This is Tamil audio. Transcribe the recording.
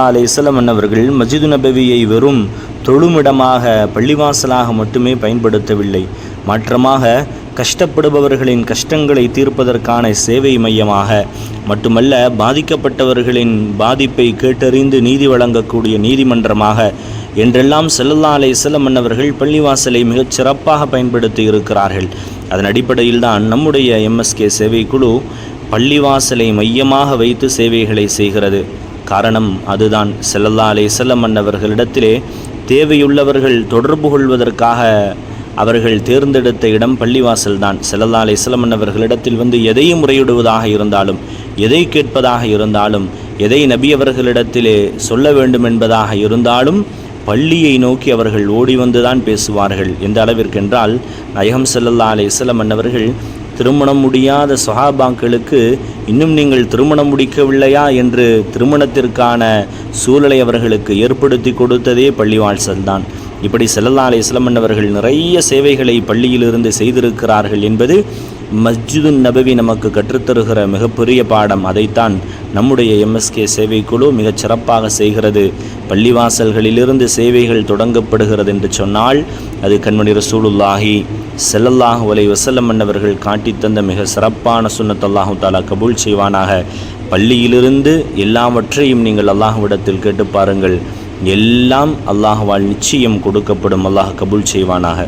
அலைஹிஸ்ஸலாம் அன்னவர்கள் மஸ்ஜிது நபவியை வெறும் தொழுமிடமாக பள்ளிவாசலாக மட்டுமே பயன்படுத்தவில்லை, மாற்றமாக கஷ்டப்படுபவர்களின் கஷ்டங்களை தீர்ப்பதற்கான சேவை மையமாக மட்டுமல்ல, பாதிக்கப்பட்டவர்களின் பாதிப்பை கேட்டறிந்து நீதி வழங்கக்கூடிய நீதிமன்றமாக என்றெல்லாம் ஸல்லல்லாஹு அலைஹி வஸல்லம் அன்னவர்கள் பள்ளிவாசலை மிகச் சிறப்பாக பயன்படுத்தி இருக்கிறார்கள். அதன் அடிப்படையில் தான் நம்முடைய எம்எஸ்கே சேவை குழு பள்ளிவாசலை மையமாக வைத்து சேவைகளை செய்கிறது. காரணம் அதுதான், ஸல்லல்லாஹு அலைஹி வஸல்லம் அன்னவர்களிடத்திலே தேவையுள்ளவர்கள் தொடர்பு கொள்வதற்காக அவர்கள் தேர்ந்தெடுத்த இடம் பள்ளிவாசல் தான். ஸல்லல்லாஹு அலைஹி வஸல்லம் அன்னவர்களிடத்தில் வந்து எதையும் முறையிடுவதாக இருந்தாலும், எதை கேட்பதாக இருந்தாலும், எதை நபி அவர்களிடத்திலே சொல்ல வேண்டும் என்பதாக இருந்தாலும் பள்ளியை நோக்கி அவர்கள் ஓடி வந்துதான் பேசுவார்கள். எந்த அளவிற்கென்றால், நாயகம் ஸல்லல்லாஹு அலைஹி வஸல்லம் அன்னவர்கள் திருமணம் முடியாத சஹாபாக்களுக்கு இன்னும் நீங்கள் திருமணம் முடிக்கவில்லையா என்று திருமணத்திற்கான சூழலை அவர்களுக்கு ஏற்படுத்தி கொடுத்ததே பள்ளிவாசல் தான். இப்படி ஸல்லல்லாஹு அலைஹி வஸல்லம் அன்னவர்கள் நிறைய சேவைகளை பள்ளியிலிருந்து செய்திருக்கிறார்கள் என்பது மஸ்ஜிது நபவி நமக்கு கற்றுத்தருகிற மிகப்பெரிய பாடம். அதைத்தான் நம்முடைய எம்எஸ்கே சேவை குழு மிகச் சிறப்பாக செய்கிறது. பள்ளிவாசல்களிலிருந்து சேவைகள் தொடங்கப்படுகிறது என்று சொன்னால் அது கண்மணி ரசூலுல்லாஹி ஸல்லல்லாஹு அலைஹி வஸல்லம் அன்னவர்கள் காட்டித்தந்த மிக சிறப்பான சுன்னத். அல்லாஹு தஆலா கபூல் செய்வானாக. பள்ளியிலிருந்து எல்லாவற்றையும் நீங்கள் அல்லாஹ்விடத்தில் கேட்டு பாருங்கள், எல்லாம் அல்லாஹ்வால் நிச்சயம் கொடுக்கப்படும். அல்லாஹ் கபூல் செய்வானாக.